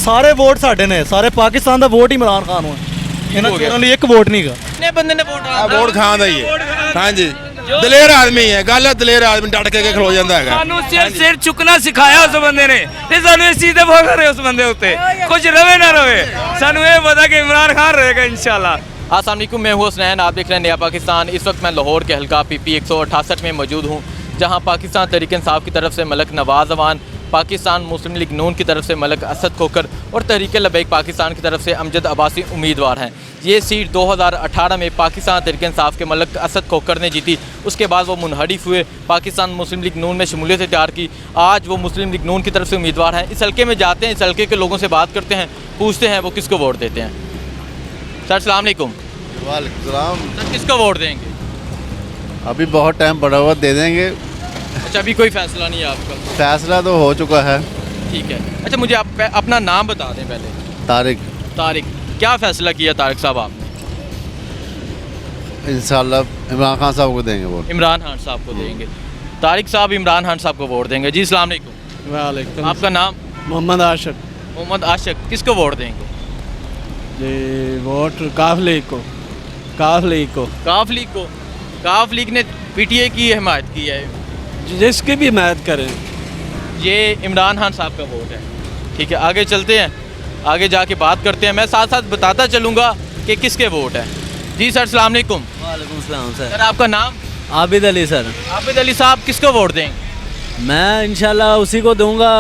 ਸਾਰੇ ਵੋਟ ਸਾਡੇ ਨੇ, ਸਾਰੇ ਪਾਕਿਸਤਾਨ ਦਾ ਵੋਟ ਹੀ ਇਮਰਾਨ ਖਾਨ ਨੂੰ ਹੈ। ਇਹਨਾਂ ਚੋਰਾਂ ਲਈ ਇੱਕ ਵੋਟ ਨਹੀਂਗਾ। ਕਿੰਨੇ ਬੰਦੇ ਨੇ ਵੋਟ ਖਾਨ ਦਾ ਹੀ ਹੈ। ਹਾਂਜੀ, ਦਲੇਰ ਆਦਮੀ ਹੈ, ਗੱਲ ਹੈ ਦਲੇਰ ਆਦਮੀ, ਡਟ ਕੇ ਖਲੋ ਜਾਂਦਾ ਹੈਗਾ। ਸਾਨੂੰ ਸਿਰ ਚੁੱਕਣਾ ਸਿਖਾਇਆ ਉਸ ਬੰਦੇ ਨੇ ਤੇ ਸਾਨੂੰ ਇਸ ਚੀਜ਼ ਤੇ ਫਖਰ ਹੈ ਉਸ ਬੰਦੇ ਉੱਤੇ, ਕੁਝ ਰਵੇ ਨਾ ਰਵੇ ਸਾਨੂੰ ਇਹ ਪਤਾ कि इमरान खान रहेगा इंशाल्लाह। अस्सलाम वालेकुम, मैं हूँ हुसनैन, आप देख रहे हैं नया पाकिस्तान। इस वक्त मैं लाहौर के हल्का PP 168 में मौजूद हूँ, जहाँ पाकिस्तान तहरीक इंसाफ की तरफ से मलक नवाज़ अवान, पाकिस्तान मुस्लिम लीग नून की तरफ से मलक असद खोकर और तहरीक लबैक पाकिस्तान की तरफ से अमजद अब्बासी उम्मीदवार हैं। ये सीट 2018 में पाकिस्तान तहरीक इंसाफ के मलक असद खोकर ने जीती। उसके बाद वो मुनहरिफ हुए, पाकिस्तान मुस्लिम लीग नून में शमूलियत इख्तियार की। आज वो मुस्लिम लीग नून की तरफ से उम्मीदवार हैं। इस हल्के में जाते हैं, इस हल्के के लोगों से बात करते हैं, पूछते हैं वो किसको वोट देते हैं। सर अस्सलाम वालेकुम। वालेकुम सलाम। सर किसको वोट देंगे? अभी बहुत टाइम पड़ा हुआ, दे देंगे। अच्छा, अभी कोई फैसला नहीं है आपका? फैसला तो हो चुका है। ठीक है। अच्छा, मुझे आप अपना नाम बता दें पहले। तारिक। तारिक, क्या फैसला किया तारिक साहब आपने? इंशाल्लाह इमरान खान साहब को देंगे वोट। इमरान खान साहब को देंगे। तारिक साहब इमरान खान साहब को वोट देंगे। जी अस्सलाम वालेकुम। वालेकुम। आपका नाम? मोहम्मद आशिक। मोहम्मद आशिक, किसको वोट देंगे? जी वोट काफ लीग को। काफ लीग को। काफ लीग को। काफ लीग ने PTI की हिमायत की है, जिसकी भी हिमायत करें। ये इमरान खान साहब का वोट है। ठीक है, आगे चलते हैं, आगे जाके बात करते हैं। मैं साथ साथ बताता चलूँगा कि किसके वोट है। जी सर अस्सलाम वालेकुम। वालेकुम सलाम सर। सर आपका नाम? आबिद अली सर। आबिद अली साहब, किसको वोट देंगे? मैं इंशाल्लाह उसी को दूंगा,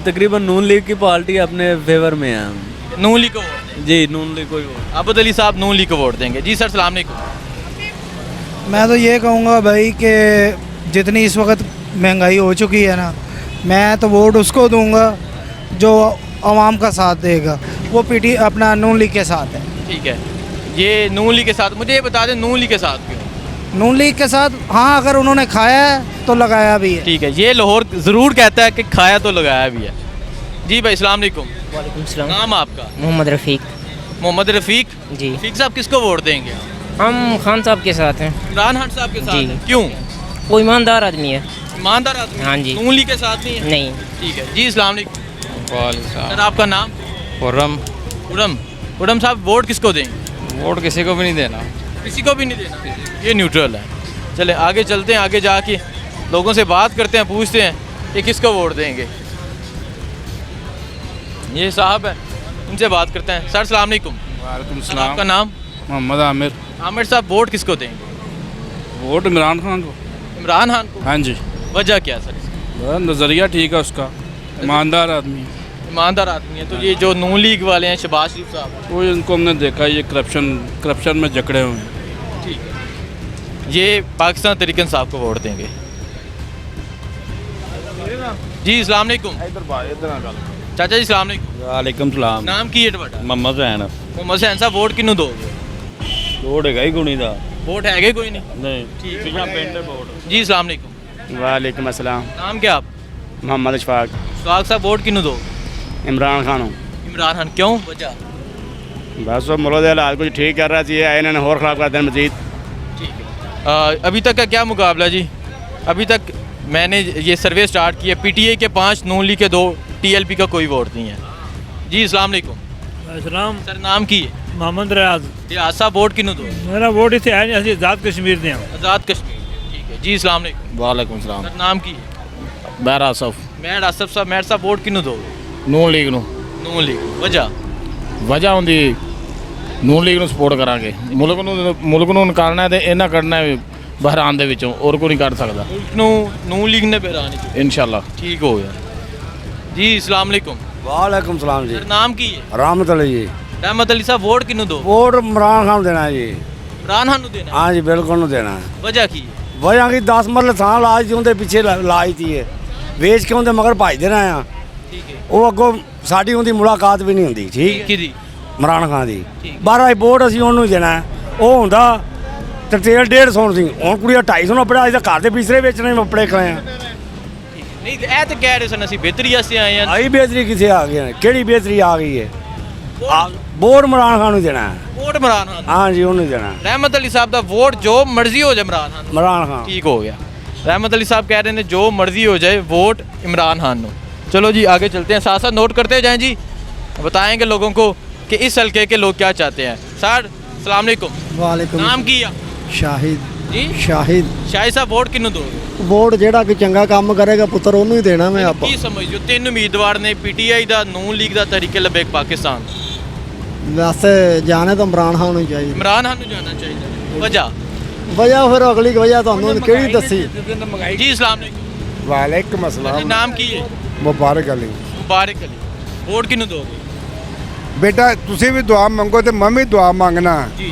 तकरीबन नून लीग की पार्टी अपने फेवर में है। नून लीग को वोट देंगे। जी नून लीग को ही वोट। आबिद अली साहब नून लीग को वोट देंगे। जी सर अस्सलाम वालेकुम। मैं तो ये कहूँगा भाई कि जितनी इस वक्त महंगाई हो चुकी है ना, मैं तो वोट उसको दूंगा जो आवाम का साथ देगा। वो PT अपना नून लीग के साथ है। ठीक है, ये नून लीग के साथ, मुझे ये बता दें नून लीग के साथ क्यों? नून लीग के साथ हाँ, अगर उन्होंने खाया है तो लगाया भी है। ठीक है, ये लाहौर ज़रूर कहता है कि खाया तो लगाया भी है। जी भाई अस्सलाम वालेकुम। वालेकुम सलाम। नाम आपका? मोहम्मद रफ़ीक। मोहम्मद रफ़ीक। जी। रफ़ीक साहब किसको वोट देंगे? हम खान साहब के साथ हैं। इमरान खान साहब के साथ जी। हैं। क्यों? वो ईमानदार आदमी है। ईमानदार आदमी? हाँ जी। नून लीग के साथ नहीं है? नहीं। ठीक है जी अस्सलाम वालेकुम। सर आपका नाम? खुर्रम। उड़म। उड़म साहब वोट किसको देंगे? वोट किसी को भी नहीं देना। किसी को भी नहीं देना, ये न्यूट्रल है। चले आगे चलते हैं, आगे जाके लोगों से बात करते हैं, पूछते हैं कि किसको वोट देंगे। ये साहब है, उनसे बात करते हैं। सर अस्सलाम वालेकुम। वालेकुम सर, सलाम। आपका नाम? मोहम्मद आमिर। आमिर साहब वोट किसको देंगे? वोट इमरान खान को। इमरान खान को? हाँ जी। वजह क्या सर इसकी? नज़रिया ठीक है उसका, ईमानदार आदमी है। ईमानदार आदमी है। तो ये जो नून लीग वाले हैं शहबाज शरीफ साहब, वो इनको हमने देखा, ये करप्शन में जकड़े हुए हैं। ठीक है, ये पाकिस्तान तहरीक इंसाफ को वोट देंगे। जी अस्सलाम वालेकुम। चाचा जी अस्सलाम वालेकुम। वालेकुम सलाम। नाम की है ਤੁਹਾਡਾ? मोहम्मद हुसैन। मोहम्मद हुसैन साहब वोट किन्नू दोगे? वोट है ही कोई दा। वोट है कोई नहीं? नहीं। ठीक है। पिछा पिंड वोट। जी अस्सलाम वालेकुम। वालेकुम अस्सलाम। नाम क्या आप? मोहम्मद इशफाक। सुहाग साहब वोट किन्नू दो? इमरान खान। इमरान खान, क्यों? वजह? बस वो मुल्क दे हालात कुछ ठीक कर रहा चाहिए, इन्होंने और ख़राब कर देना मजीद। ठीक है। अभी तक का क्या मुकाबला जी? अभी तक मैंने ये सर्वे स्टार्ट किया, PTI के 5, नून लीग के 2, TLP का कोई वोट नहीं है। जी अस्सलाम वालेकुम। सलाम। सर नाम की है? मोहम्मद रियाज। रियाज साहब वोट किन्नू दो? मेरा वोट इतने है नहीं, असि आज़ाद कश्मीर दे। आज़ाद कश्मीर। ठीक है जी अस्सलाम वालेकुम। वालेकुम सलाम। सर नाम की है? बैर आसफ। मैड आसफ साहब, मैड साहब वोट किन्नू दो? नून लीग ਨੂੰ। नून लीग। वजह? ਵਜ੍ਹਾ ਹੁੰਦੀ ਨੂਨ ਲੀਗ ਨੂੰ ਸਪੋਰਟ ਕਰਾਂਗੇ। ਮੁਲਕ ਨੂੰ ਨਿਕਾਲਣਾ ਤੇ ਇਹਨਾਂ ਕੱਢਣਾ ਬਹਿਰਾਨ ਦੇ ਵਿੱਚੋਂ, ਹੋਰ ਕੋਈ ਨਹੀਂ ਕੱਢ ਸਕਦਾ। ਮੁਲਕ ਨੂੰ ਨੂਨ ਲੀਗ ਨੇ ਬਹਿਰਾਨ ਚ। इंशाल्लाह। ठीक हो गया जी अस्सलाम वालेकुम। वालेकुम सलाम जी। सर नाम की है? रहमत अली जी। रहमत अली साहब वोट किन्नू दो? वोट इमरान खान देना जी। इमरान खान नू देना? हाँ जी बिल्कुल देना। वजह की? वजह की 10 मरले थां लाज दी उनके पिछे लाज थी है, वेच के उनके मगर भजते रहे हैं। ठीक है। वो अगों साड़ी उनकी मुलाकात भी नहीं होंदी। ठीक की दी? इमरान खान की ठीक। 12 वोट असी उन्होंने देना है। वो होंदा तो तेल 150 सी, हूँ कुड़िया 250 अपने अज तक घर के पिछले बेचने अपने खड़े हैं। नहीं ਇਹ ਤਾਂ ਕਹਿ ਰਹੇ ਸਨ ਅਸੀਂ ਬਿਹਤਰੀ ਵਾਸਤੇ ਆਏ ਹਾਂ। आई बेहतरी किसे आ गई है? केड़ी बेहतरी आ गई है? वोट इमरान खान देना है। वोट इमरान खान? हाँ जी उन्होंने देना है। रहमत अली साहब का वोट जो मर्जी हो जाए इमरान खान। इमरान खान। ठीक हो गया। रहमत अली साहब कह रहे हैं जो मर्जी हो जाए वोट इमरान खान नो। चलो जी आगे चलते हैं, साथ साथ नोट करते जाएं जी। बताएंगे लोगों को कि इस हल्के के लोग क्या चाहते हैं। सर अस्सलाम वालेकुम। वालेकुम नाम की आ? शाहिद जी शाहिद शाहिद साहब वोट किन्नू दोगे? ਵੋਟ ਜਿਹੜਾ ਕਿ ਚੰਗਾ ਕੰਮ ਕਰੇਗਾ ਪੁੱਤਰ ਉਹਨੂੰ ਹੀ ਦੇਣਾ ਮੈਂ ਆਪਾਂ ਕੀ ਸਮਝਦੇ ਹੋ ਤਿੰਨ ਉਮੀਦਵਾਰ ਨੇ ਪੀਟੀਆਈ ਦਾ ਨੂਨ ਲੀਗ ਦਾ ਤਰੀਕੇ ਲਬੇਕ ਪਾਕਿਸਤਾਨ ਵੈਸੇ ਜਾਣੇ ਤਾਂ ਇਮਰਾਨ ਖਾਨ ਨੂੰ ਚਾਹੀਦਾ ਇਮਰਾਨ ਖਾਨ ਨੂੰ ਜਾਣਾ ਚਾਹੀਦਾ ਵਜ੍ਹਾ ਵਜ੍ਹਾ ਫਿਰ ਅਗਲੀ ਵਜ੍ਹਾ ਤੁਹਾਨੂੰ ਕਿਹੜੀ ਦੱਸੀ ਜੀ अस्सलाम वालेकुम। ਵਾਲੇਕਮ ਤੁਹਾਡਾ ਨਾਮ ਕੀ ਹੈ? ਮੁਬਾਰਕ ਅਲੀ ਮੁਬਾਰਕ ਅਲੀ। ਵੋਟ ਕਿਹਨੂੰ ਦੋਗੇ? ਬੇਟਾ ਤੁਸੀਂ ਵੀ ਦੁਆ ਮੰਗੋ ਤੇ ਮੈਂ ਵੀ ਦੁਆ ਮੰਗਣਾ ਜੀ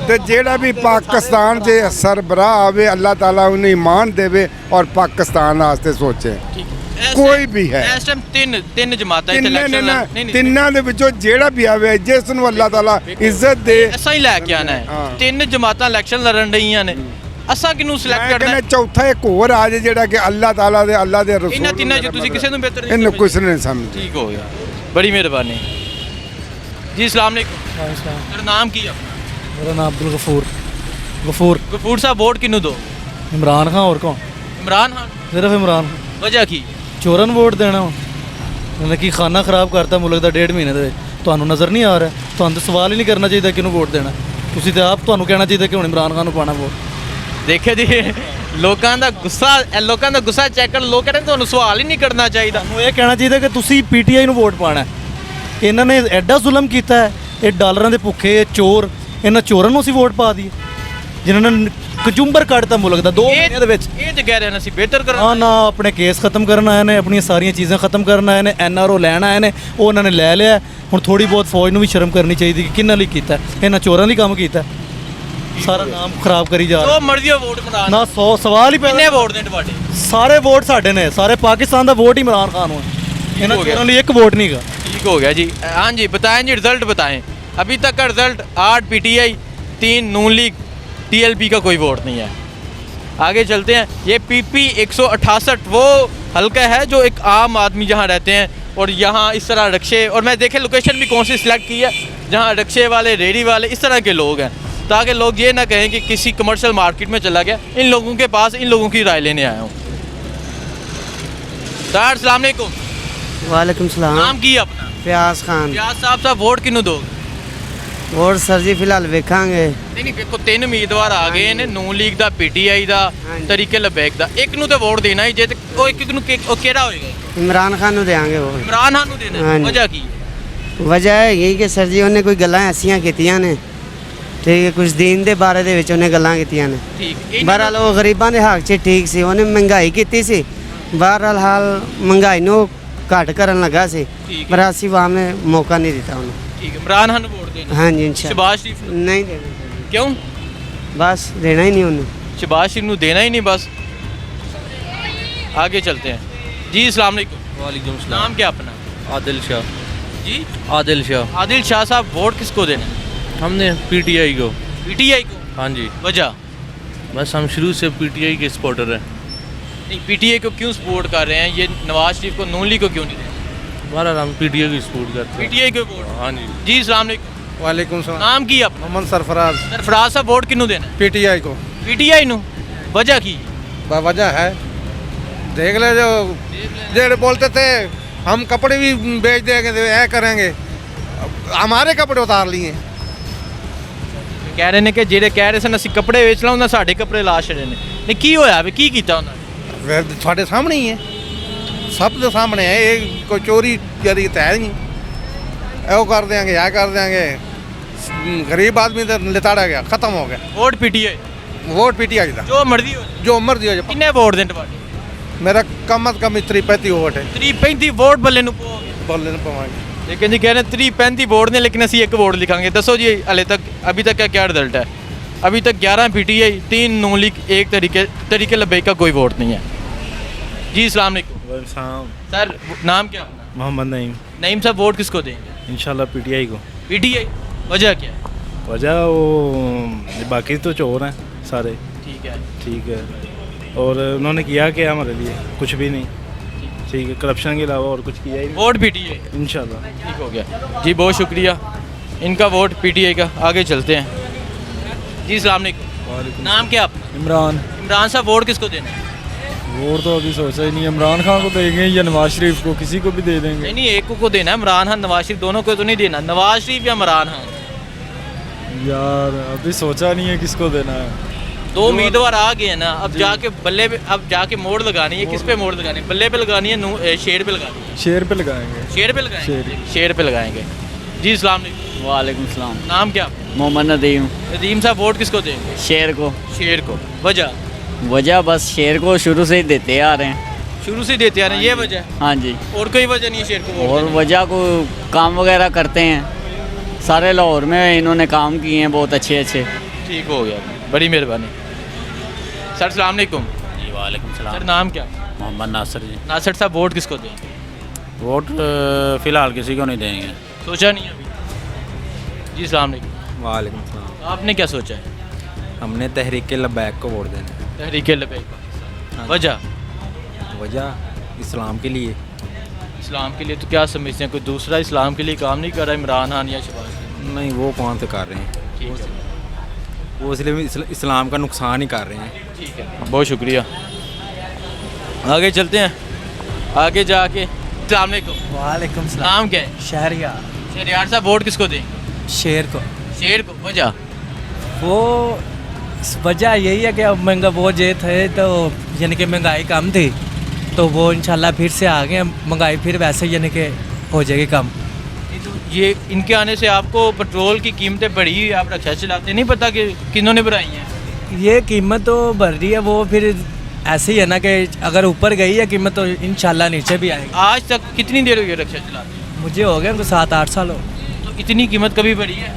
ਤੇ ਜਿਹੜਾ ਵੀ ਪਾਕਿਸਤਾਨ ਦੇ ਸਰਬਰਾਹ ਆਵੇ ਅੱਲਾਹ ਤਾਲਾ ਉਹਨੂੰ ਈਮਾਨ ਦੇਵੇ ਔਰ ਪਾਕਿਸਤਾਨ ਵਾਸਤੇ ਸੋਚੇ ਠੀਕ ਕੋਈ ਵੀ ਹੈ ਇਸ ਟਾਈਮ ਤਿੰਨ ਜਮਾਤਾਂ ਇੱਥੇ ਇਲੈਕਸ਼ਨ ਨਹੀਂ ਤਿੰਨਾਂ ਦੇ ਵਿੱਚੋਂ ਜਿਹੜਾ ਵੀ ਆਵੇ ਜਿਸ ਨੂੰ ਅੱਲਾਹ ਤਾਲਾ ਇੱਜ਼ਤ ਦੇ ਅਸਾਂ ਹੀ ਲੈ ਕੇ ਆਣਾ ਹੈ। ਹਾਂ। ਤਿੰਨ ਜਮਾਤਾਂ ਇਲੈਕਸ਼ਨ ਲੜਨ ਰਹੀਆਂ ਨੇ ਅਸਾਂ ਕਿਹਨੂੰ ਸਿਲੈਕਟ ਮੈਂ ਕਰਨਾ ਕਹਿੰਦਾ ਹੈ? ਚੌਥਾ ਇੱਕ ਹੋਰ ਆ ਜੇ ਜਿਹੜਾ ਕਿ ਅੱਲਾਹ ਤਾਲਾ ਦੇ ਅੱਲਾਹ ਦੇ ਰਸੂਲ ਇਹਨਾਂ ਤਿੰਨਾਂ ਚ ਤੁਸੀਂ ਕਿਸੇ ਨੂੰ ਬਿਹਤਰ ਨਹੀਂ ਇਹਨੂੰ ਸਮਝਦੇ? ਕੁਛ ਨਹੀਂ ਸਮਝ ਠੀਕ ਹੋ ਗਿਆ ਬੜੀ ਮਿਹਰਬਾਨੀ ਜੀ। अस्सलाम वालेकुम। ਤੁਹਾਡਾ ਨਾਮ ਕੀ ਹੈ? मेरा नाम अब्दुल गफूर गफूर साहब वोट किन्नू दो? इमरान खान और कौन? इमरान खान। सिर्फ इमरान वजह की? ਚੋਰਨ ਵੋਟ ਦੇਣਾ ਉਹਨੇ ਕੀ ਖਾਨਾ ਖਰਾਬ ਕਰਤਾ ਮੁਲਕ ਦਾ 1.5 ਮਹੀਨੇ ਦੇ ਵਿੱਚ ਤੁਹਾਨੂੰ ਨਜ਼ਰ ਨਹੀਂ ਆ ਰਿਹਾ ਤੁਹਾਨੂੰ ਤਾਂ ਸਵਾਲ ਹੀ ਨਹੀਂ ਕਰਨਾ ਚਾਹੀਦਾ ਕਿਹਨੂੰ ਵੋਟ ਦੇਣਾ ਤੁਸੀਂ ਤੇ ਆਪ ਤੁਹਾਨੂੰ ਕਹਿਣਾ ਚਾਹੀਦਾ ਕਿ ਹੁਣ ਇਮਰਾਨ ਖਾਨ ਨੂੰ ਪਾਣਾ ਵੋਟ ਦੇਖਿਆ ਜੀ ਲੋਕਾਂ ਦਾ ਗੁੱਸਾ ਚੈੱਕ ਕਰ ਲੋਕ ਕਹਿੰਦੇ ਤੁਹਾਨੂੰ ਸਵਾਲ ਹੀ ਨਹੀਂ ਕਰਨਾ ਚਾਹੀਦਾ ਤੁਹਾਨੂੰ ਇਹ ਕਹਿਣਾ ਚਾਹੀਦਾ ਕਿ ਤੁਸੀਂ ਪੀਟੀਆਈ ਨੂੰ ਵੋਟ ਪਾਣਾ ਇਹਨਾਂ ਨੇ ਐਡਾ ਜ਼ੁਲਮ ਕੀਤਾ ਹੈ ਇਹ ਡਾਲਰਾਂ ਦੇ ਭੁੱਖੇ ਇਹ ਚੋਰ ਇਹਨਾਂ ਚੋਰਾਂ ਨੂੰ ਅਸੀਂ ਵੋਟ ਪਾ ਦਈਏ ਜਿਨ੍ਹਾਂ ਨੇ ਕਚੁੰਬਰ ਕੱਢਤਾ ਮੁਲਕ ਦਾ 2 ਮਹੀਨਿਆਂ ਦੇ ਵਿੱਚ ਇਹ ਤੇ ਕਹਿ ਰਹੇ ਨੇ ਅਸੀਂ ਬਿਹਤਰ ਕਰਾਂਗੇ ਹਾਂ ਨਾ ਆਪਣੇ ਕੇਸ ਖਤਮ ਕਰਨ ਆਏ ਨੇ ਆਪਣੀਆਂ ਸਾਰੀਆਂ ਚੀਜ਼ਾਂ ਖਤਮ ਕਰਨ ਆਏ ਨੇ ਐਨਆਰਓ ਲੈਣ ਆਏ ਨੇ ਉਹ ਉਹਨਾਂ ਨੇ ਲੈ ਲਿਆ ਹੁਣ ਥੋੜੀ ਬਹੁਤ ਫੌਜ ਨੂੰ ਵੀ ਸ਼ਰਮ ਕਰਨੀ ਚਾਹੀਦੀ ਕਿ ਕਿਹਨਾਂ ਲਈ ਕੀਤਾ ਇਹਨਾਂ ਚੋਰਾਂ ਲਈ ਕੰਮ ਕੀਤਾ ਸਾਰਾ ਨਾਮ ਖਰਾਬ ਕਰੀ ਜਾ ਰਿਹਾ ਜੋ ਮਰਜ਼ੀ ਵੋਟ ਬਣਾ ਨਾ 100 ਸਵਾਲ ਹੀ ਕਿੰਨੇ ਵੋਟ ਨੇ ਤੁਹਾਡੇ ਸਾਰੇ ਵੋਟ ਸਾਡੇ ਨੇ ਸਾਰੇ ਪਾਕਿस्तान ਦਾ ਵੋਟ ਇਮਰਾਨ ਖਾਨ ਨੂੰ ਹੈ ਇਹਨਾਂ ਚੋਰਾਂ ਲਈ ਇੱਕ ਵੋਟ ਨਹੀਂਗਾ ठीक हो गया जी। हाँ जी बताएं जी रिजल्ट बताएं अभी तक का रिजल्ट 8 पीटीआई 3 नून लीग टीएलपी का कोई वोट नहीं है। आगे चलते हैं ये पीपी 168 वो हल्का है जो एक आम आदमी जहाँ रहते हैं और यहाँ इस तरह रक्शे और मैं देखे लोकेशन भी कौन सी सिलेक्ट की है जहाँ रक्शे वाले रेडी वाले इस तरह के लोग हैं ताकि लोग ये ना कहें कि किसी कमर्शियल मार्केट में चला गया इन लोगों के पास इन लोगों की राय लेने आया हूँ। सर अस्सलाम वालेकुम। वालेकुम सलाम नाम की है अपना? ਫਿਆਜ਼ ਖਾਨ ਪਿਆਜ਼ ਸਾਹਿਬ ਵੋਟ ਕਿਹਨੂੰ ਦੋਗੇ? ਵੋਟ ਸਰ ਜੀ ਫਿਲਹਾਲ ਵੇਖਾਂਗੇ ਨਹੀਂ ਦੇਖੋ ਤਿੰਨ ਉਮੀਦਵਾਰ ਆ ਗਏ ਨੇ ਨੂਨ ਲੀਗ ਦਾ ਪੀਟੀਆਈ ਦਾ ਹਾਂਜੀ। ਤਰੀਕੇ ਲਬੈਕ ਦਾ ਇੱਕ ਨੂੰ ਤੇ ਵੋਟ ਦੇਣਾ ਹੀ ਜੇ ਤੇ ਉਹ ਇੱਕ ਨੂੰ ਉਹ ਕਿਹੜਾ ਹੋਏਗਾ? ਇਮਰਾਨ ਖਾਨ ਨੂੰ ਦੇਾਂਗੇ ਵੋਟ ਇਮਰਾਨ ਖਾਨ ਨੂੰ ਦੇਣਾ ਹੈ। ਹਾਂਜੀ। ਵਜ੍ਹਾ ਕੀ ਹੈ? ਵਜ੍ਹਾ ਹੈਗੀ ਕਿ ਸਰ ਜੀ ਉਹਨੇ ਕੋਈ ਗੱਲਾਂ ਐਸੀਆਂ ਕੀਤੀਆਂ ਨੇ ਠੀਕ ਹੈ ਕੁਝ ਦੀਨ ਦੇ ਬਾਰੇ ਦੇ ਵਿੱਚ ਉਹਨੇ ਗੱਲਾਂ ਕੀਤੀਆਂ ਨੇ ਠੀਕ ਬਹਰਹਾਲ ਉਹ ਗਰੀਬਾਂ ਦੇ ਹੱਕ 'ਚ ਠੀਕ ਸੀ ਉਹਨੇ ਮਹਿੰਗਾਈ ਕੀਤੀ ਸੀ ਬਹਰਹਾਲ ਮਹਿੰਗਾਈ ਨੂੰ ਘੱਟ ਕਰਨ ਲੱਗਾ ਸੀ ਠੀਕ ਹੈ। ਪਰ ਅਸੀਂ ਵਾਹਮੇ ਮੌਕਾ ਨਹੀਂ ਦਿੱਤਾ ਉਹਨੂੰ ਠੀਕ ਹੈ ਇਮਰਾਨ ਖਾਨ ਨੂੰ ਵੋਟ ਦੇਣਾ ਹਾਂਜੀ ਇਨਸ਼ਾਅੱਲਾ ਸ਼ਬਾਜ਼ ਸ਼ਰੀਫ ਨੂੰ ਨਹੀਂ ਦੇਣਾ ਕਿਉਂ? ਬਸ ਦੇਣਾ ਹੀ ਨਹੀਂ ਉਹਨੂੰ शबाज शरीफ ਨੂੰ देना ही नहीं बस। आगे चलते हैं जी। अस्सलाम वालेकुम। वालेकुम नाम क्या अपना? आदिल शाह। जी आदिल शाह। आदिल शाह साहब वोट किसको देना है? हमने पीटीआई को। पीटीआई को? हाँ जी वजह? बस हम शुरू से पीटीआई के सपोर्टर हैं। नहीं पीटीआई को क्यों सपोर्ट कर रहे हैं ये नवाज शरीफ को नून लीग को क्यों नहीं दे रहे? हमारा हम पीटीआई को सपोर्ट करते हैं। पीटीआई को वोट? हाँ जी। जी अस्सलाम वालेकुम। ਵਾਲੇਕੁਮ ਸਲਾਮ नाम की अपना? मोहम्मद सरफराज सरफराज साहब वोट किन्नू देना? पीटीआई को पीटीआई नु वजह की? वजह है देख ले जो जेड़े बोलते थे हम कपड़े भी बेच देंगे तो यह करेंगे हमारे कपड़े उतार लिए ਕਹਿ ਰਹੇ ਨੇ ਕਿ ਜਿਹੜੇ ਕਹਿ ਰਹੇ ਸਨ ਅਸੀਂ ਕੱਪੜੇ ਵੇਚ ਲਾਂ ਉਹਨਾਂ ਸਾਡੇ ਕੱਪੜੇ ਲਾ ਛੜੇ ਨੇ ਨਹੀਂ ਕੀ ਹੋਇਆ ਵੀ ਕੀ ਕੀਤਾ ਉਹਨਾਂ ਨੇ? ਤੁਹਾਡੇ ਸਾਹਮਣੇ ਹੀ ਹੈ ਸਭ ਦੇ ਸਾਹਮਣੇ ਹੈ ਇਹ ਕੋਈ ਚੋਰੀ ਜਰੀ ਤਾਂ ਹੈ ਨਹੀਂ ਇਹੋ ਕਰ ਦਿਆਂਗੇ ਆ ਕਰ ਦਿਆਂਗੇ ਗਰੀਬ ਆਦਮੀ ਤਾਂ ਲਿਤਾੜਾ ਗਿਆ ਖਤਮ ਹੋ ਗਿਆ ਵੋਟ ਪੀਟੀਆਈ ਵੋਟ ਪੀਟੀਆਈ ਦਾ ਜੋ ਮਰਜ਼ੀ ਹੋ ਜੋ ਮਰਜ਼ੀ ਹੋ ਜਾਏ ਕਿੰਨੇ ਵੋਟ ਦੇਣ ਤੁਹਾਡੇ? ਮੇਰਾ ਕਮ ਕਮ 35 ਵੋਟ ਹੈ 35 ਵੋਟ ਬੱਲੇ ਨੂੰ ਪਾਓਗੇ? ਬੋਲਣ ਪਾਵਾਂਗੇ लेकिन जी कह रहे हैं 35 वोट ने लेकिन ਅਸੀਂ ਇੱਕ ਵੋਟ ਲਿਖਾਂਗੇ ਦੱਸੋ ਜੀ ਹਲੇ ਤੱਕ अभी तक का क्या रिजल्ट है? अभी तक 11 पीटीआई 3 नून लीग एक तरीके लबैक का कोई वोट नहीं है। जी अस्सलाम वालेकुम। सर नाम क्या अपना? मोहम्मद नईम नईम साहब वोट किसको देंगे? इंशाल्लाह पीटीआई को पीटीआई वजह क्या है? वजह वो बाकी तो चोर हैं सारे ठीक है ठीक है और उन्होंने किया क्या हमारे लिए कुछ भी नहीं ठीक है करप्शन के अलावा और कुछ किया ही नहीं वोट पीटीआई इंशाल्लाह ठीक हो गया जी बहुत शुक्रिया इनका वोट पीटीआई का। आगे चलते हैं जी अस्सलाम वालेकुम। नाम क्या अपना? इमरान इमरान साहब वोट किसको देना है? वोट तो अभी सोचा ही नहीं, इमरान खान को देंगे या नवाज शरीफ को, किसी को भी दे देंगे। नहीं नहीं, एक को देना है, इमरान खान नवाज शरीफ दोनों को तो नहीं देना, नवाज शरीफ या इमरान खान। यार अभी सोचा नहीं है किसको देना है। दो उम्मीदवार आ गए हैं ना, अब जाके बल्ले पे, अब जाके मोड़ लगानी है। किस पे मोड़ लगानी है? बल्ले पे लगानी है, शेर पे लगानी है? शेर पे लगाएंगे। शेर पे लगाएंगे, शेर पे लगाएंगे। जी अस्सलाम वालेकुम। वालेकुम सलाम। नाम क्या? मोहम्मद नदीम। नदीम साहब वोट किसको देंगे? शेर को। शेर को। वजह? वजह बस शेर को शुरू से ही देते आ रहे हैं। शुरू से देते आ रहे हैं, ये वजह? हाँ जी। और कोई वजह नहीं है शेर को वोट और देने की? वजह को काम वगैरह करते हैं, सारे लाहौर में इन्होंने काम किए हैं बहुत अच्छे अच्छे। ठीक हो गया, बड़ी मेहरबानी। सर अस्सलाम वालेकुम। जी वालेकुम सर सलाम। नाम क्या? मोहम्मद नासिर जी। नासिर साहब वोट किसको देंगे? वोट फ़िलहाल किसी को नहीं देंगे। सोचा नहीं अभी? जी अस्सलाम वालेकुम। वालेकुम सलाम। आपने क्या सोचा है? हमने तहरीक लबैक को वोट देना है। तहरीक लबैक पाकिस्तान। वजह? वजह इस्लाम के लिए। इस्लाम के लिए तो क्या समझते हैं, कोई दूसरा इस्लाम के लिए काम नहीं कर रहा इमरान खान या शहबाज शरीफ? नहीं, वो कौन से कर रहे हैं, ठीक है, वो इसलिए इस्लाम का नुकसान ही कर रहे हैं। ठीक है, बहुत शुक्रिया। आगे चलते हैं, आगे जाके। अस्सलाम वालेकुम। वालेकुम सलाम। नाम क्या है? शहरियार। शहरियार साहब वोट किसको देंगे? शेर को। शेर को। वजह? वो वजह यही है कि अब महंगा वो जे थे तो यानी कि महंगाई कम थी, तो वो इंशाल्लाह फिर से आ गए, महंगाई फिर वैसे यानी कि हो जाएगी कम। ये इनके आने से आपको पेट्रोल की कीमतें बढ़ी हुई, आप रक्षा चलाते नहीं, पता कि किन्होंने बढ़ाई हैं? ये कीमत तो बढ़ रही है, वो फिर ऐसे ही है ना कि अगर ऊपर गई है कीमत तो इंशाल्लाह नीचे भी आएगी। आज तक कितनी देर हुई है रक्षा चलाते? मुझे हो गया तो 7-8 साल हो। तो इतनी कीमत कभी बढ़ी है?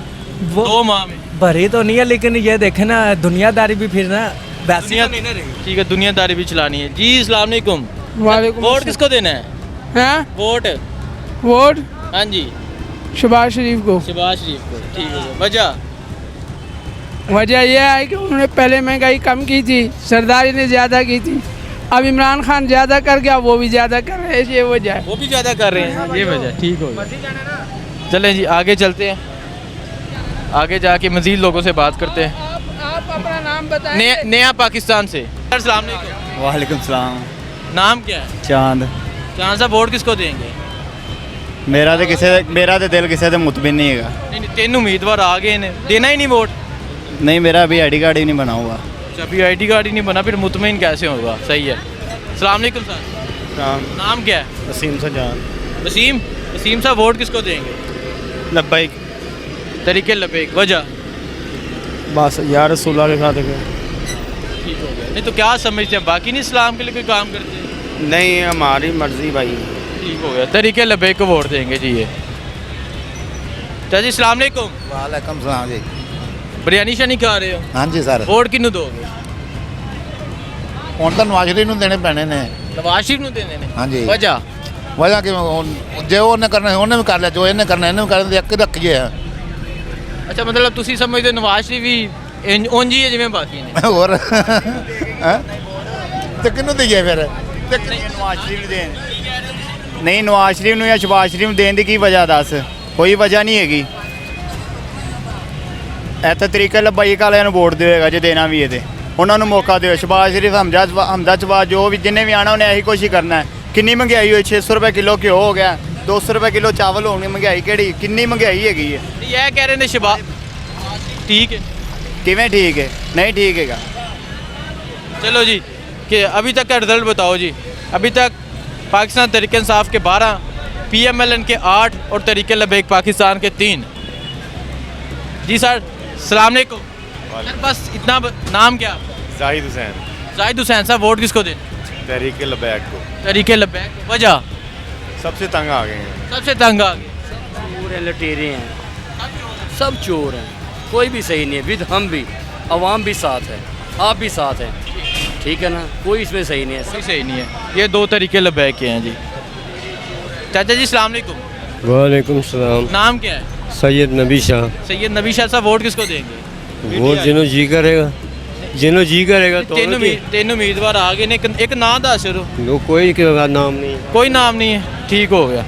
वो 2 माह में भरी तो नहीं है, लेकिन ये देखे ना दुनियादारी भी फिर ना वैसे दुनिया तो नहीं ना रही। ठीक है, दुनियादारी भी चलानी है। जी अस्सलाम वालेकुम। वालेकुम वोट किसको देना है? हैं? वोट? वोट हाँ जी, शहबाज शरीफ को। शहबाज शरीफ को। ठीक है, वजह? वजह यह है कि उन्होंने पहले महंगाई कम की थी, सरदारी ने ज़्यादा की थी, अब इमरान खान ज़्यादा कर गया, वो भी ज़्यादा कर रहे हैं, ये वजह है। वो भी ज़्यादा कर रहे हैं, ये वजह। ठीक हो गया, चलें जी आगे चलते हैं, आगे जाके मज़ीद लोगों से बात करते हैं। आप अपना नाम बताएं। नया पाकिस्तान से। अस्सलाम वालेकुम। वालेकुम सलाम। नाम क्या है? चांद। चांद साहब वोट किसको देंगे? मेरा तो दिल किसी से मुतमिन नहीं है। नहीं नहीं, 3 उम्मीदवार आ गए हैं, देना ही नहीं वोट? नहीं, मेरा अभी आई डी कार्ड ही नहीं बना हुआ। अच्छा, अभी ID कार्ड ही नहीं बना, फिर मुतमिन कैसे होगा? सही है। अस्सलाम वालेकुम सर। नाम क्या है? वसीम सजान। वसीम। वसीम साहब वोट किसको देंगे? लब्बैक। तरीके लबैक। वजह? बस यार रसूलुल्लाह के साथ ठीक हो गया। नहीं तो क्या समझते हैं, बाकी नहीं इस्लाम के लिए कोई काम करते? नहीं, हमारी मर्जी भाई। ठीक हो गया, तरीके लबैक को वोट देंगे जी। ये चाची अस्सलाम वालेकुम। वालेकुम सलाम जी। बिरयानी शानी खा रहे हो? हाँ जी सर। वोट किन्नू दोगे? ਹੁਣ ਤਾਂ ਨਵਾਜ਼ ਸ਼ਰੀਫ ਨੂੰ ਦੇਣੇ ਪੈਣੇ ਨੇ। नवाज शरीफ ਨੂੰ देने ने? हाँ जी। वजह? ਵਜ੍ਹਾ ਕਿ ਜੇ ਉਹਨੇ ਕਰਨਾ ਉਹਨੇ ਵੀ ਕਰ ਲਿਆ, ਜੋ ਇਹਨੇ ਕਰਨਾ ਇਹਨੇ ਵੀ ਕਰਨ ਦੇ ਇੱਕ ਰੱਖੀਏ ਆ। अच्छा, मतलब ਤੁਸੀਂ ਸਮਝਦੇ ਹੋ ਨਵਾਜ਼ ਸ਼ਰੀਫ ਵੀ ਉਂਝ ਹੀ ਹੈ ਜਿਵੇਂ ਬਾਕੀ ਨੇ? ਹੋਰ ਤੇ ਕਿਹਨੂੰ ਦਈਏ ਫਿਰ? नवाज शरीफ देन नहीं, नवाज शरीफ ਨੂੰ ਜਾਂ ਸ਼ਹਬਾਜ਼ ਸ਼ਰੀਫ ਨੂੰ ਦੇਣ ਦੀ ਕੀ ਵਜ੍ਹਾ ਦੱਸ? ਕੋਈ ਵਜ੍ਹਾ ਨਹੀਂ ਹੈਗੀ। ਇੱਥੇ ਤਰੀਕੇ ਲਬਾਈਕ ਵਾਲਿਆਂ ਨੂੰ ਵੋਟ ਦਿਓਗਾ ਜੇ ਦੇਣਾ ਵੀ ਹੈ ਤੇ ਉਹਨਾਂ ਨੂੰ ਮੌਕਾ ਦਿਓ। ਸ਼ਹਬਾਜ਼ ਸ਼ਰੀਫ ਹਮਜ਼ਾ ਚਬਾਜ਼ ਜੋ ਵੀ ਜਿੰਨੇ ਵੀ ਆਣਾ ਉਹਨੇ ਇਹੀ ਕੋਸ਼ਿਸ਼ ਕਰਨਾ ਹੈ। ਕਿੰਨੀ ਮਹਿੰਗਾਈ ਹੋਈ, 600 ਰੁਪਏ ਕਿਲੋ ਘਿਓ ਹੋ ਗਿਆ, 200 ਰੁਪਏ ਕਿਲੋ ਚਾਵਲ ਹੋਣਗੇ। ਮਹਿੰਗਾਈ ਕਿਹੜੀ, ਕਿੰਨੀ ਮਹਿੰਗਾਈ ਹੈਗੀ ਹੈ। ਇਹ ਕਹਿ ਰਹੇ ਨੇ ਸ਼ਹਬਾਜ਼ ठीक है। ਕਿਵੇਂ ਠੀਕ ਹੈ? ਨਹੀਂ ਠੀਕ ਹੈਗਾ। चलो जी, कि अभी तक का रिजल्ट बताओ जी। अभी तक पाकिस्तान तहरीक इंसाफ के 12, PMLN के 8 और तहरीक लबैक पाकिस्तान के 3। जी सर अस्सलाम वालेकुम। सर बस इतना नाम क्या? जाहिद हुसैन। जाहिद हुसैन साहब वोट किसको दें? तहरीक लबैक को। तहरीक लबैक। वजह? सबसे तंग आ गए हैं। सबसे तंग आ गए। पूरे लुटेरे हैं, सब चोर हैं, कोई भी सही नहीं है। विद हम भी, अवाम भी साथ है, आप भी साथ हैं, ठीक है ना? कोई इसमें सही नहीं है, कोई सही नहीं है। ये 2 तरीके लबैक के हैं जी। चाचा जी अस्सलाम वालेकुम। वालेकुम सलाम। नाम क्या है? सैयद नबी शाह। सैयद नबी शाह साहब वोट किसको देंगे? वोट जिन्हों जी करेगा, जिन्हों जी करेगा तो 3 उम्मीदवार आ गए ने, एक नाम दस दो। कोई नाम नहीं, कोई नाम नहीं है। ठीक हो गया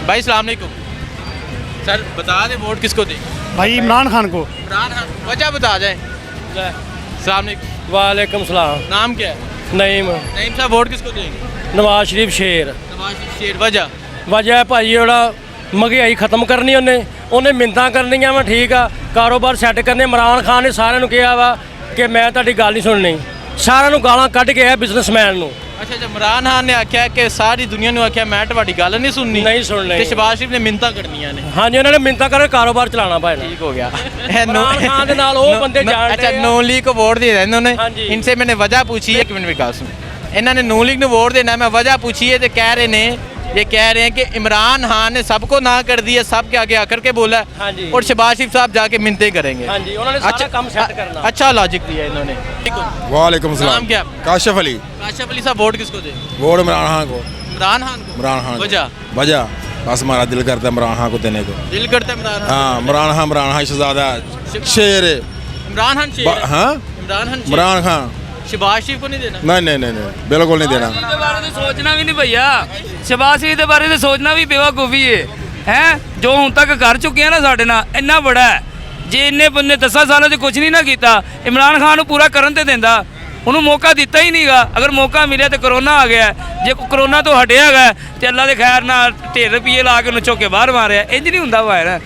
भाई। अस्सलाम वालेकुम। सर बता दें वोट किसको देंगे? भाई इमरान खान को। इमरान खान। वजह बता जाए। अस्सलाम वालेकुम। वालेकुम सलाम। नाम क्या है? ਨਈਮ नईम साहब वोट किसको देंगे? ਨਵਾਜ਼ ਸ਼ਰੀਫ ਸ਼ੇਰ नवाज शरीफ शेर वजह ਵਜ੍ਹਾ ਭਾਈ ਜਿਹੜਾ ਮਹਿੰਗਾਈ ਖਤਮ ਕਰਨੀ ਉਹਨੇ ਮਿੰਤਾਂ ਕਰਨੀਆਂ ਵਾ ਠੀਕ ਆ ਕਾਰੋਬਾਰ ਸੈੱਟ ਕਰਨੇ ਇਮਰਾਨ ਖਾਨ ਨੇ ਸਾਰਿਆਂ ਨੂੰ ਕਿਹਾ ਵਾ ਕਿ ਮੈਂ ਤੁਹਾਡੀ ਗੱਲ ਨਹੀਂ ਸੁਣਨੀ ਸਾਰਿਆਂ ਨੂੰ ਗਾਲਾਂ ਕੱਢ ਕੇ ਆਇਆ ਬਿਜ਼ਨਸਮੈਨ ਨੂੰ अच्छा जब इमरान खान ने आख्या कि सारी दुनिया ने आख्या मैं ਤੁਹਾਡੀ ਗੱਲ ਨਹੀਂ ਸੁਣਨੀ ਨਹੀਂ ਸੁਣਨੀ ਤੇ ਸ਼ਬਾਜ਼ ਸ਼ਰੀਫ ਨੇ ਮਿੰਤਾਂ ਕਰਨੀਆਂ ਨੇ ਹਾਂਜੀ ਉਹਨਾਂ ਨੇ ਮਿੰਤਾਂ ਕਰਕੇ ਕਾਰੋਬਾਰ ਚਲਾਉਣਾ ਭਾਈ ठीक हो गया इमरान खान ਦੇ ਨਾਲ ਉਹ ਬੰਦੇ ਜਾਣ अच्छा नून लीग को वोट दे रहे इन्होंने इनसे मैंने वजह पूछी है एक मिनट विकास में इन्होंने नून लीग ने वोट देना मैं वजह पूछी है तो कह रहे ने ये कह रहे हैं कि इमरान खान ने सबको ना कर दिया सब के आगे आकर के बोला और शबाज शरीफ साहब जाके मिन्नतें करेंगे अच्छा काम सेट करना अच्छा लॉजिक दिया इन्होंने वालेकुम सलाम। नाम क्या? काशिफ अली। काशिफ अली साहब वोट किसको दे? वोट इमरान खान को। इमरान खान को? इमरान खान वजह वजह बस हमारा दिल करता है इमरान खान को देने को। दिल करता है इमरान खान? हाँ इमरान खान शहजादा शेर है। इमरान खान शेर है? हाँ इमरान खान इमरान खान शबाज शरीफ को नहीं देना? नहीं बिल्कुल नहीं देना। इसके बारे में सोचना भी नहीं भैया शबाज शरीफ के बारे में सोचना भी बेवकूफ़ी है जो ਹੁਣ ਤੱਕ ਕਰ ਚੁੱਕੇ ਆ ਨਾ ਸਾਡੇ ਨਾਲ ਇੰਨਾ ਬੜਾ ਹੈ ਜੇ ਇੰਨੇ ਬੰਦੇ 10 ਸਾਲਾਂ 'ਚ ਕੁਝ ਨਹੀਂ ਨਾ ਕੀਤਾ ਇਮਰਾਨ ਖਾਨ ਨੂੰ ਪੂਰਾ ਕਰਨ ਤੇ ਦਿੰਦਾ ਉਹਨੂੰ ਮੌਕਾ ਦਿੱਤਾ ਹੀ ਨਹੀਂਗਾ ਅਗਰ ਮੌਕਾ ਮਿਲਿਆ ਤੇ ਕਰੋਨਾ ਆ ਗਿਆ ਜੇ ਕਰੋਨਾ ਤੋਂ ਹਟਿਆ ਹੈਗਾ ਤੇ ਅੱਲਾ ਦੇ ਖੈਰ ਨਾਲ ਢੇਰ ਰੁਪਏ ਲਾ ਕੇ ਉਹਨੂੰ ਚੁੱਕ ਕੇ ਬਾਹਰ ਮਾਰਿਆ ਇੰਜ ਨਹੀਂ ਹੁੰਦਾ ਵਾ ਨਾ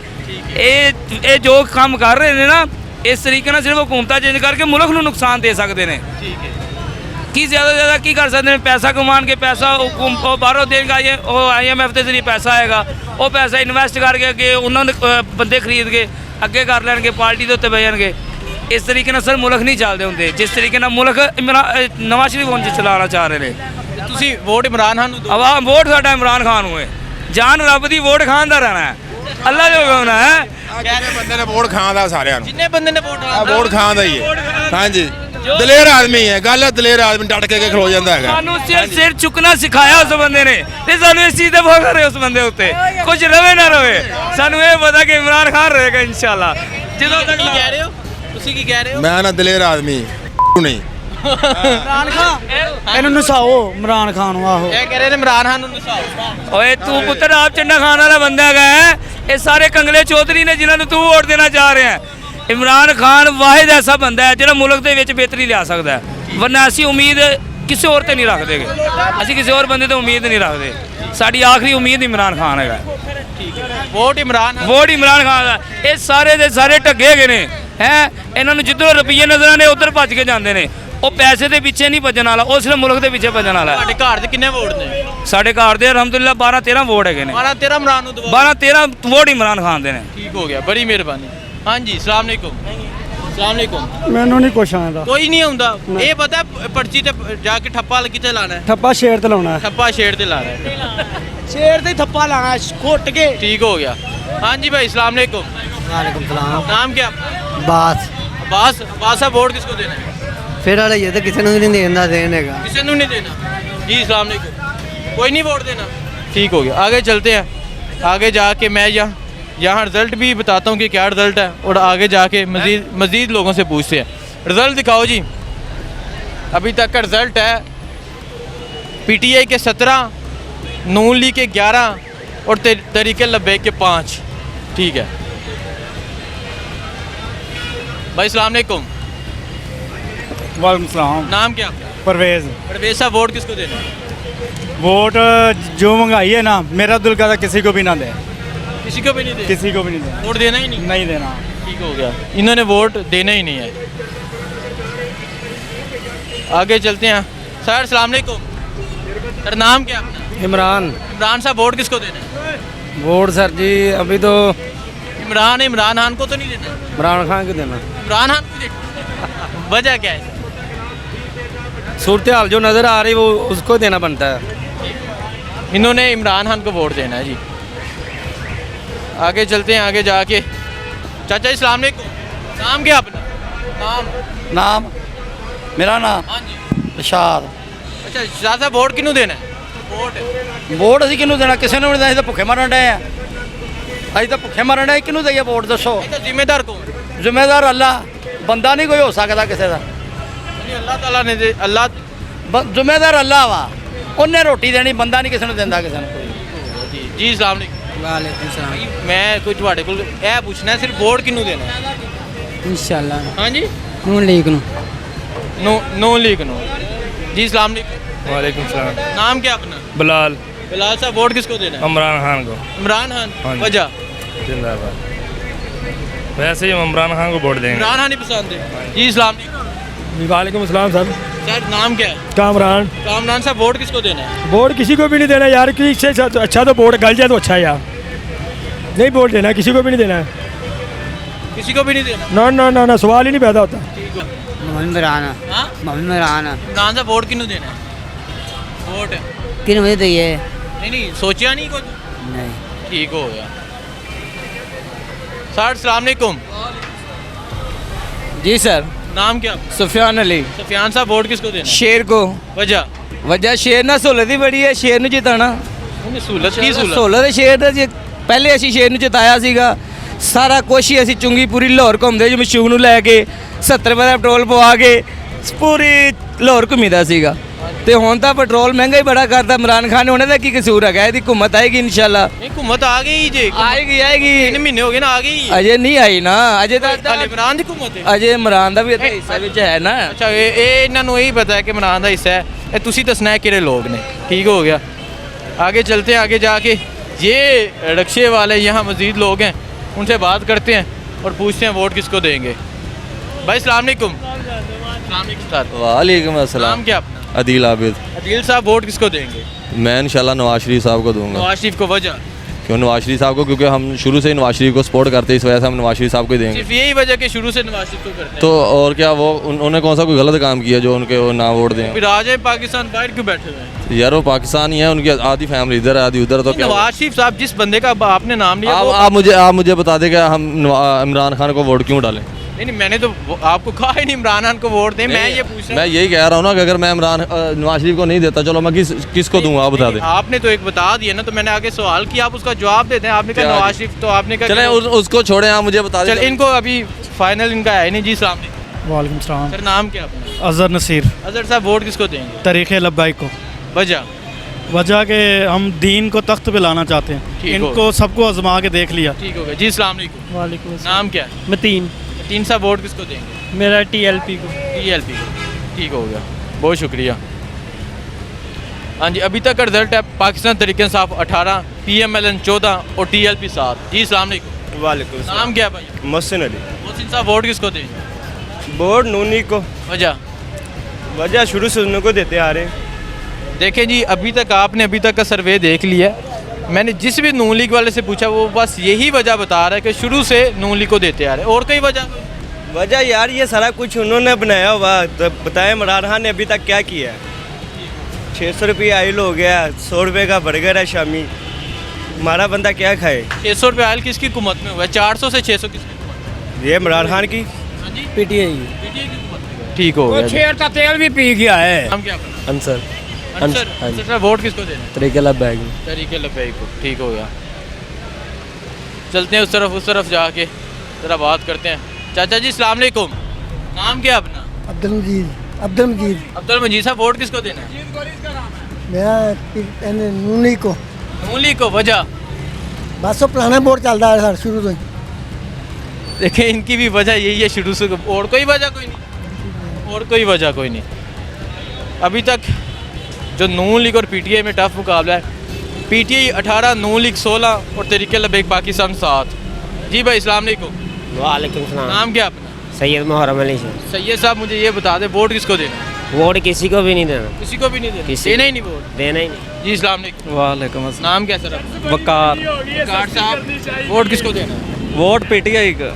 ਇਹ ਜੋ ਕੰਮ ਕਰ ਰਹੇ ਨੇ ਨਾ ਇਸ ਤਰੀਕੇ ਨਾਲ ਸਿਰਫ ਹਕੂਮਤਾਂ ਚੇਂਜ ਕਰਕੇ ਮੁਲਕ ਨੂੰ ਨੁਕਸਾਨ ਦੇ ਸਕਦੇ ਨੇ ठीक है ਕੀ ਜ਼ਿਆਦਾ ਕੀ ਕਰ ਸਕਦੇ ਨੇ ਪੈਸਾ ਕਮਾਉਣ ਕੇ ਪੈਸਾ ਉਹ ਬਾਹਰੋਂ ਦੇਣਗਾ ਉਹ IMF ਦੇ ਜ਼ਰੀਏ ਪੈਸਾ ਆਏਗਾ ਉਹ ਪੈਸਾ ਇਨਵੈਸਟ ਕਰਕੇ ਅੱਗੇ ਉਹਨਾਂ ਦੇ ਬੰਦੇ ਖਰੀਦ ਕੇ ਅੱਗੇ ਕਰ ਲੈਣਗੇ ਪਾਰਟੀ ਦੇ ਉੱਤੇ ਬਹਿ ਜਾਣਗੇ ਇਸ ਤਰੀਕੇ ਨਾਲ ਸਰ ਮੁਲਕ ਨਹੀਂ ਚੱਲਦੇ ਹੁੰਦੇ ਜਿਸ ਤਰੀਕੇ ਨਾਲ ਮੁਲਕ ਨਵਾਜ਼ ਸ਼ਰੀਫ ਹੁਣ ਚਲਾਉਣਾ ਚਾਹ ਰਹੇ ਨੇ ਤੁਸੀਂ ਵੋਟ ਇਮਰਾਨ ਖਾਨ ਨੂੰ ਦਿਓ ਆਵਾਮ ਵੋਟ ਸਾਡਾ ਇਮਰਾਨ ਖਾਨ ਨੂੰ ਹੈ ਜਾਨ ਰੱਬ ਦੀ ਵੋਟ ਖਾਨ ਦਾ ਰਹਿਣਾ ਹੈ ਅੱਲਾ ਜੋ ਹੋਣਾ ਹੈ ਕਿਹੜੇ ਬੰਦੇ ਨੇ ਵੋਟ ਖਾਨ ਦਾ ਸਾਰਿਆਂ ਨੂੰ ਜਿੰਨੇ ਬੰਦੇ ਨੇ ਵੋਟ ਵੋਟ ਖਾਨ ਦਾ ਹੀ ਹੈ ਹਾਂਜੀ ਦਲੇਰ ਆਦਮੀ ਹੈ ਗੱਲ ਹੈ ਦਲੇਰ ਆਦਮੀ ਡਟ ਕੇ ਖਲੋ ਜਾਂਦਾ ਹੈਗਾ ਸਾਨੂੰ ਸਿਰ ਚੁੱਕਣਾ ਸਿਖਾਇਆ ਉਸ ਬੰਦੇ ਨੇ ਤੇ ਸਾਨੂੰ ਇਸ ਚੀਜ਼ ਤੇ ਫਖਰ ਹੈ ਉਸ ਬੰਦੇ ਉੱਤੇ ਕੁਝ ਰਵੇ ਨਾ ਰਵੇ ਸਾਨੂੰ ਇਹ ਪਤਾ ਕਿ ਇਮਰਾਨ ਖਾਨ ਰਹੇਗਾ ਇਨਸ਼ਾਅੱਲਾ ਜਦੋਂ ਤੱਕ ਕੀ ਕਹਿ ਰਹੇ ਹੋ ਤੁਸੀਂ ਕੀ ਕਹਿ ਰਹੇ ਹੋ ਮੈਂ ਨਾ ਦਲੇਰ ਆਦਮੀ ਨਹੀਂ इमरान खान ਇਹਨੂੰ ਨਸਾਓ ਇਮਰਾਨ ਖਾਨ ਨੂੰ ਆਹੋ ਇਹ ਕਹਿ ਰਹੇ ਨੇ ਇਮਰਾਨ ਖਾਨ ਨੂੰ ਨਸਾਓ ਓਏ ਤੂੰ ਪੁੱਤਰ ਆਪ ਚੰਡਾ ਖਾਨ ਵਾਲਾ ਬੰਦਾ ਹੈਗਾ ਇਹ ਸਾਰੇ ਕੰਗਲੇ ਚੌਧਰੀ ਨੇ ਜਿਨ੍ਹਾਂ ਨੂੰ ਤੂੰ ਵੋਟ ਦੇਣਾ ਚਾਹ ਰਿਹਾ ਹੈ ਇਮਰਾਨ ਖਾਨ ਵਾਹਿਦ ਐਸਾ ਬੰਦਾ ਹੈ ਜਿਹੜਾ ਮੁਲਕ ਦੇ ਵਿੱਚ ਬਿਹਤਰੀ ਲਿਆ ਸਕਦਾ ਹੈ ਵਰਨਾ ਅਸੀਂ ਉਮੀਦ ਕਿਸੇ ਹੋਰ ਤੇ ਨਹੀਂ ਰੱਖਦੇਗੇ ਅਸੀਂ ਕਿਸੇ ਹੋਰ ਬੰਦੇ ਤੋਂ ਉਮੀਦ ਨਹੀਂ ਰੱਖਦੇ ਸਾਡੀ ਆਖਰੀ ਉਮੀਦ ਇਮਰਾਨ ਖਾਨ ਹੈਗਾ ਵੋਟ ਇਮਰਾਨ ਖਾਨ ਦਾ ਇਹ ਸਾਰੇ ਦੇ ਸਾਰੇ ਢੱਗੇ ਹੈਗੇ ਨੇ ਹੈ ਇਹਨਾਂ ਨੂੰ ਜਿੱਧਰੋਂ ਰੁਪਈਏ ਨਜ਼ਰ ਆਉਂਦੇ ਉੱਧਰ ਭੱਜ ਕੇ ਜਾਂਦੇ ਨੇ ਉਹ ਪੈਸੇ ਦੇ ਪਿੱਛੇ ਨਹੀਂ ਭੱਜਣ ਵਾਲਾ ਉਹ ਸਿਰਫ ਮੁਲਕ ਦੇ ਪਿੱਛੇ ਭੱਜਣ ਵਾਲਾ ਤੁਹਾਡੇ ਘਰ ਦੇ ਕਿੰਨੇ ਵੋਟ ਨੇ ਸਾਡੇ ਘਰ ਦੇ ਅਲਹਮਦੁਲਿਲਾ 12-13 ਵੋਟ ਹੈਗੇ ਨੇ 12-13 ਇਮਰਾਨ ਨੂੰ ਦਵਾਓ 12-13 ਵੋਟ ਇਮਰਾਨ ਖਾਨ ਦੇ ਨੇ ਠੀਕ ਹੋ ਗਿਆ ਬੜੀ ਮਿਹਰਬਾਨੀ ਹਾਂਜੀ ਸਲਾਮ ਅਲੈਕੁਮ ਸਲਾਮ ਅਲੈਕੁਮ ਮੈਨੂੰ ਨਹੀਂ ਕੁਛ ਆਉਂਦਾ ਕੋਈ ਨਹੀਂ ਆਉਂਦਾ ਇਹ ਪਤਾ ਪਰਚੀ ਤੇ ਜਾ ਕੇ ਠੱਪਾ ਕਿੱਥੇ ਲਾਣਾ ਹੈ ਠੱਪਾ ਸ਼ੇਰ ਤੇ ਲਾਉਣਾ ਠੱਪਾ ਸ਼ੇਰ ਤੇ ਲਾਣਾ ਹੈ ਸ਼ੇਰ ਤੇ ਥੱਪਾ ਲਾਣਾ ਘੁੱਟ ਕੇ ठीक हो गया हाँ जी भाई सलाम अलैकुम वालेकुम सलाम नाम क्या आपका ਬਾਸ अब्बास अब्बास साहब वोट किसको देना है ਫਿਰ ਵਾਲਾ ਇਹ ਤਾਂ ਕਿਸੇ ਨੂੰ ਨਹੀਂ ਦੇਣ ਦਾ ਦੇਣ ਹੈਗਾ किसी को नहीं देना जी सलाम अलैकुम कोई नहीं वोट देना ठीक हो गया आगे चलते हैं आगे जाके मैं यहाँ रिजल्ट भी बताता हूँ कि क्या रिजल्ट है और आगे जाके मज़ीद लोगों से पूछते हैं रिजल्ट दिखाओ जी अभी तक का रिजल्ट है PTI के 17 नून लीग के 11 और तरीके लब्बैक के 5 ठीक है भाई सलाम अलैकुम वालेकुम सलाम नाम क्या परवेज परवेज साहब वोट किसको देना है वोट जो महंगाई है ना मेरा दिल करता किसी को भी ना दे किसी को भी नहीं दे किसी को भी नहीं दे वोट देना ही नहीं देना ठीक हो गया इन्होंने वोट देना ही नहीं है आगे चलते हैं सर सलाम अलैकुम सर नाम क्या अपना इमरान साहब वोट किसको देना है वोट सर जी अभी तो इमरान खान को तो नहीं देना इमरान खान को देना इमरान खान को देना वजह क्या है सूरत हाल जो नज़र आ रही वो उसको देना बनता है इन्होंने इमरान खान को वोट देना है जी आगे चलते हैं आगे जाके चाचा जी सलाम अलैकुम नाम क्या अपना नाम मेरा नाम हाँ जी इरशाद अच्छा शाह साहब वोट किनू देना है ਵੋਟ ਅਸੀਂ ਕਿਹਨੂੰ ਦੇਣਾ ਕਿਸੇ ਨੂੰ ਨਹੀਂ ਦੇਣਾ ਅਸੀਂ ਤਾਂ ਭੁੱਖੇ ਮਰਨ ਡਏ ਆ ਅਸੀਂ ਤਾਂ ਭੁੱਖੇ ਮਰਨ ਡਏ ਕਿਹਨੂੰ ਦਈਏ ਵੋਟ ਦੱਸੋ तो जिम्मेदार कौन ਜ਼ਿੰਮੇਦਾਰ ਅੱਲਾ ਬੰਦਾ ਨਹੀਂ ਕੋਈ ਹੋ ਸਕਦਾ ਕਿਸੇ ਦਾ अल्लाह ताला ने अल्लाह ਜ਼ਿੰਮੇਦਾਰ ਅੱਲਾ ਵਾ ਉਹਨੇ ਰੋਟੀ ਦੇਣੀ ਬੰਦਾ ਨਹੀਂ ਕਿਸੇ ਨੂੰ ਦਿੰਦਾ ਕਿਸੇ ਨੂੰ जी जी सलाम अलैकुम ਵਾਲੇਕੁਮ ਸਲਾਮ मैं कोई ਤੁਹਾਡੇ ਕੋਲ ਇਹ ਪੁੱਛਣਾ ਸਿਰਫ ਵੋਟ ਕਿਹਨੂੰ ਦੇਣਾ ਹੈ ਇਨਸ਼ਾਅੱਲਾ ਹਾਂਜੀ ਨੂਨ ਲੀਗ ਨੂੰ ਨੋ ਲੀਗ ਨੂੰ जी अस्सलाम वालेकुम। वालेकुम सलाम। नाम क्या अपना? बिलाल। बिलाल साहब वोट किसको देना है? इमरान खान को। इमरान खान, हाँ जी। वजह? जिंदाबाद। वैसे ही हम इमरान खान को वोट देंगे। इमरान खान ही पसंद है। जी अस्सलाम वालेकुम। वालेकुम अस्सलाम सर। सर नाम क्या है? कामरान। कामरान साहब वोट किसको देना है? वोट किसी को भी नहीं देना यार, किसी से अच्छा तो वोट गल जाए तो अच्छा है यार, नहीं वोट देना, किसी को भी नहीं देना है। किसी को भी नहीं देना? ना ना ना ना, सवाल ही नहीं पैदा होता। इमरान साहब वोट किन्नू देना है? वोट किन मुझे दिए? नहीं सोचा नहीं कुछ? नहीं। ठीक हो गया। सर अस्सलाम वालेकुम। जी सर। नाम क्या? सुफियान अली। सफियान साहब वोट किसको देना है? शेर को। वजह? वजह शेर ਨਾਲ ਸਹੂਲਤ ਹੀ ਬੜੀ ਹੈ, ਸ਼ੇਰ ਨੂੰ ਜਿਤਾਣਾ। ਉਹਨੇ ਸਹੂਲਤ ਕੀ ਸਹੂਲਤ? ਸਹੂਲਤ ਹੈ ਸ਼ੇਰ ਦਾ, ਪਹਿਲੇ ਅਸੀਂ ਸ਼ੇਰ ਨੂੰ ਜਿਤਾਇਆ ਸੀਗਾ, ਸਾਰਾ ਕੁਛ ਹੀ ਅਸੀਂ ਚੁੰਗੀ ਪੂਰੀ ਲਾਹੌਰ ਘੁੰਮਦੇ, ਜਿਵੇਂ ਸ਼ੂ ਨੂੰ ਲੈ ਕੇ 70 ਰੁਪਏ ਦਾ ਪੈਟਰੋਲ ਪਵਾ ਕੇ ਪੂਰੀ ਲਾਹੌਰ ਘੁੰਮੀਦਾ ਸੀਗਾ। ਤੇ ਹੁਣ ਤਾਂ ਪੈਟਰੋਲ ਮਹਿੰਗਾ ਹੀ ਬੜਾ ਕਰਦਾ ਇਮਰਾਨ ਖਾਨ ਨੇ, ਉਹਨਾਂ ਦਾ ਕੀ ਕਸੂਰ ਹੈਗਾ? ਇਹਦੀ ਹੁਕੂਮਤ ਆਏਗੀ ਇਨਸ਼ਾਅੱਲਾ। ਨਹੀਂ ਹੁਕੂਮਤ ਆ ਗਈ ਜੇ। ਆਏਗੀ 3 ਮਹੀਨੇ ਹੋ ਗਏ ਨਾ, ਆ ਗਈ। ਅਜੇ ਨਹੀਂ ਆਈ ਨਾ, ਅਜੇ ਤਾਂ ਇਮਰਾਨ ਦੀ ਹੁਕੂਮਤ ਹੈ। ਅਜੇ ਇਮਰਾਨ ਦਾ ਵੀ ਇੱਥੇ ਹਿੱਸਾ ਵਿੱਚ ਹੈ ਨਾ। ਅੱਛਾ ਇਹ ਇਹਨਾਂ ਨੂੰ ਇਹੀ ਪਤਾ ਹੈ ਕਿ ਇਮਰਾਨ ਦਾ ਹਿੱਸਾ ਹੈ। ਇਹ ਤੁਸੀਂ ਦੱਸਣਾ ਹੈ ਕਿਹੜੇ ਲੋग ਨੇ। ठीक हो गया। आगे चलते हैं, आगे जाके ये रक्शे वाले यहाँ मज़ीद लोग हैं, उनसे बात करते हैं और पूछते हैं वोट किसको देंगे। भाई अस्सलाम वालेकुम। वालेकुम अस्सलाम। नाम क्या अपना? अदील आबिद। अदील साहब वोट किसको देंगे? मैं इंशाल्लाह नवाज शरीफ साहब को दूंगा। नवाज शरीफ को वजह? क्यों नवाज शरीफ साहब को? क्योंकि हम शुरू से ही नवाज शरीफ को सपोर्ट करते हैं, इस वजह से हम नवाज शरीफ साहब को ही देंगे। सिर्फ यही वजह कि शुरू से नवाज शरीफ को करते हैं? तो और क्या, वो उन्होंने कौन सा कोई गलत काम किया जो उनके वो ना वोट दें? फिर आज है पाकिस्तान बाहर क्यों बैठे हुए हैं? यार वो पाकिस्तान ही है, उनकी आधी फैमिली इधर है आधी उधर, तो क्या नवाज शरीफ साहब जिस बंदे का आपने नाम लिया आप मुझे बता दें कि हम इमरान खान को वोट क्यों डालें? नहीं मैंने तो आपको कहा ही नहीं इमरान खान को वोट दें। मैं ये पूछ रहा हूं। मैं यही कह रहा हूँ ना कि अगर मैं नवाज शरीफ को नहीं देता, चलो मैं किसको दूंगा आप बता दें। आपने तो एक बता दिया ना, तो मैंने आगे सवाल किया, आप उसका जवाब देते हैं। आपने कहा नवाज शरीफ, तो आपने कहा चले उसको छोड़ें, आप मुझे बता दें। चल इनको अभी फाइनल इनका है नहीं। जी अस्सलाम वालेकुम। वालेकुम सलाम। सर नाम क्या अपना? अजहर नसीर। अजहर साहब वोट किसको देंगे? तरीक़े लब्बाइक को। वजह के हम दीन को तख्त पे लाना चाहते हैं, इनको सबको आजमा के देख लिया। ठीक हो गया। जी अस्सलाम वालेकुम। वालेकुम। नाम क्या? मतीन। तीन साहब वोट किसको देंगे? मेरा TLP को। TLP को। ठीक हो गया, बहुत शुक्रिया। हाँ जी, अभी तक का रिजल्ट है पाकिस्तान तरीके इंसाफ 18, PMLN 14 और TLP 7। जी अस्सलाम वालेकुम। वालेकुम। नाम क्या है भाई? मोहसिन अली। मोहसिन साहब वोट किसको देंगे? वोट नूनी को। वजह शुरू से उनको देते आ रहे हैं। देखें जी, अभी तक का सर्वे देख लिया। मैंने जिस भी नून लीग वाले से पूछा, वो बस यही वजह बता रहा है कि शुरू से नून लीग को देते आ रहे हैं। और कोई वजह यार ये सारा कुछ उन्होंने बनाया हुआ, तो बताएं इमरान खान ने अभी तक क्या किया है। 600 रुपये आयल हो गया, 100 रुपये का बर्गर है शामी, हमारा बंदा क्या खाए। 600 रुपये आयल किसकी हुकूमत में हुआ है? 400 से 600 किसकी हुकूमत? ये इमरान खान की। PTI। ठीक हो गया। शेर का तेल भी पी गया है। हम क्या? अंसर। अंसर वोट किसको देना? तरीके लब्बैक। तरीके लब्बैक को। ठीक हो गया। चलते हैं उस तरफ जाके ज़रा बात करते हैं। चाचा जी अस्सलाम वालेकुम। नाम क्या अपना? अब्दुल मजीद। अब्दुल मजीद साहब वोट किसको देना है? मेरा नून लीग को। नून लीग को। वजह? बस वो पुराना वोट चलता है सर शुरू से। देखें इनकी भी वजह यही है शुरू से। और कोई वजह कोई नहीं। अभी तक जो नून लीग और PTI में टफ मुकाबला है। PTI 18, नून लीग 16 और तरीके लब्बैक पाकिस्तान 7। जी भाई अस्सलाम वालेकुम। वालेकुम सलाम। नाम क्या अपना? सैयद मुहर्रम अली। सैयद साहब मुझे ये बता दें, वोट किसको देना? वोट किसी को भी नहीं देना। किसी को भी नहीं देना? देना ही नहीं वोट? देना ही नहीं। जी अस्सलाम वालेकुम। वालेकुम अस्सलाम। नाम क्या सर? वकार। वकार साहब वोट किसको देना? वोट PTI का।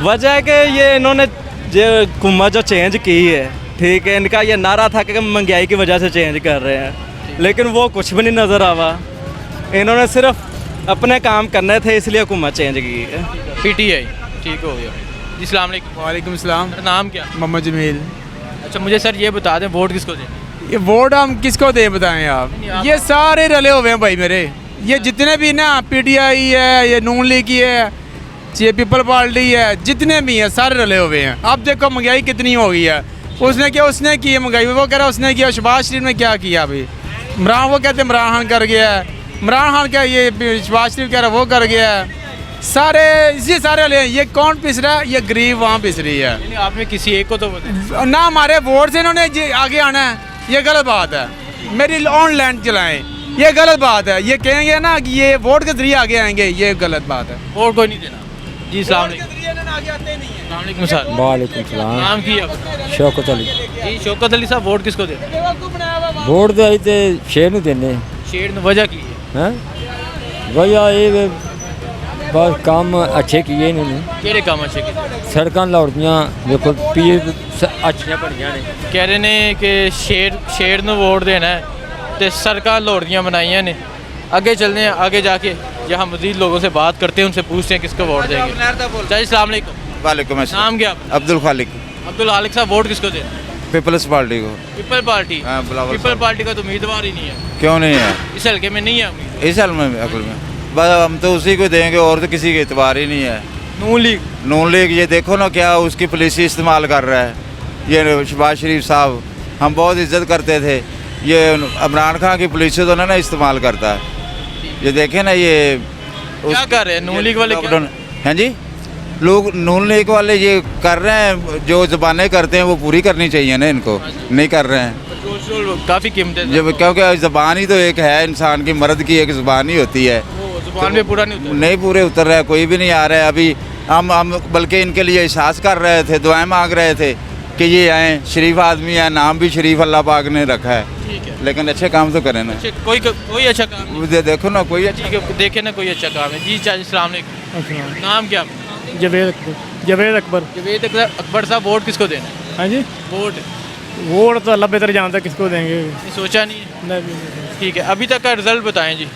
वजह है कि ये इन्होंने जो हुकूमत जो चेंज की है, ठीक है, इनका ये नारा था कि महंगाई की वजह से चेंज कर रहे हैं, लेकिन वो कुछ भी नहीं नज़र आवा। इन्होंने सिर्फ अपने काम करने थे, इसलिए हुकूमत चेंज की है। PTI। ठीक हो गया। जी अस्सलाम वालेकुम। वालेकुम सलाम। नाम क्या? मोहम्मद जमील। अच्छा मुझे सर ये बता दें, वोट किसको देना? ये वोट हम किसको दे बताएं आप? ये सारे रले हुए हैं भाई मेरे, ये जितने भी ना PTI है, ये नून लीग की है, ये पीपल पार्टी है, जितने भी हैं सारे रले हुए हैं। अब देखो महंगाई कितनी हो गई है। उसने क्या उसने की महंगाई, वो कह रहा उसने किया। शहबाज शरीफ ने क्या किया अभी? वो कहते इमरान खान कर गया है। इमरान खान क्या, ये शहबाज शरीफ कह रहा वो कर गया है। सारे इसी सारे रले हैं। ये कौन पिस रहा है, ये गरीब वहाँ पिस रही है। नहीं, आप में किसी एक को तो बताएं। ना हमारे वोट से इन्होंने आगे आना है, ये गलत बात है। मेरी ऑनलाइन चलाएं, ये गलत बात है। ये कहेंगे ना कि ये वोट के जरिए आगे आएंगे, ये गलत बात है। वोट कोई नहीं देना जी। सलाम सर। वालेकुम सलाम। नाम की है? शौकत अली। जी शौकत अली साहब, वोट किसको देना? वोट तो अभी शेर ਨੂੰ देने। शेर ने वजह की है? वजह ये बस काम अच्छे किए इन्होंने। ਕਿਹੜੇ ਕੰਮ ਅੱਛੇ ਕੀਤੇ? सड़कों लाउड़ियाँ देखो पीर अच्छियाँ बनिया ने। कह रहे ने कि शेर ਨੂੰ वोट देना है तो सड़कों लोड़ियाँ बनाइया ने। आगे चलते हैं, आगे जाके यहाँ मजीद लोगों से बात करते हैं, उनसे पूछते हैं किसको वोट देंगे। चाची अस्सलाम वालेकुम। वालेकुम अस्सलाम। नाम क्या? अब्दुल खालिक। अब्दुल खालिक साहब, वोट किसको देना? पीपल्स पार्टी को। People party? हाँ, बिलावल पीपल साहब। पार्टी का तो उम्मीदवार ही नहीं है। क्यों नहीं है? इस हल्के में नहीं है उम्मीदवार। इस साल में अकल में बस हम तो उसी को देंगे और तो किसी के एतबार ही नहीं है। नून लीग? नून लीग ये देखो ना क्या उसकी पॉलिसी इस्तेमाल कर रहा है। ये शहबाज शरीफ साहब हम बहुत इज्जत करते थे, ये इमरान खान की पॉलिसी तो ना इस्तेमाल करता है। ये देखे ना ये क्या कर रहे हैं नून लीग वाले? हैं जी, लोग नून लीग वाले ये कर रहे हैं, जो ज़बानें करते हैं वो पूरी करनी चाहिए ना, इनको नहीं कर रहे हैं। काफ़ी कीमतें जब क्योंकि ज़बान ही तो एक है, इंसान की मर्द की एक ज़बान ही होती है। ज़बान में पूरा नहीं पूरे उतर रहा है, कोई भी नहीं आ रहा है अभी। हम बल्कि इनके लिए एहसास कर रहे थे, दुआएं मांग रहे थे कि ये आएँ, शरीफ आदमी है, नाम भी शरीफ अल्लाह पाक ने रखा है, लेकिन अच्छे काम तो करें ना। कोई अच्छा काम देखो ना कोई अच्छा, देखे ना कोई अच्छा काम है। जी चाची अस्सलाम वालेकुम। नाम क्या? जवेद अकबर। जवेद अकबर साहब, वोट किसको देना है? हाँ जी, वोट तो अल्लाह बेहतर जानता है किसको देंगे। सोचा नहीं? ठीक है, अभी तक का रिजल्ट बताएं जी।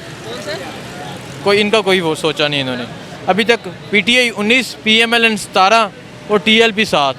कोई इनका कोई वो सोचा नहीं इन्होंने अभी तक। PTI 19, PMLN 17 और TLP 7।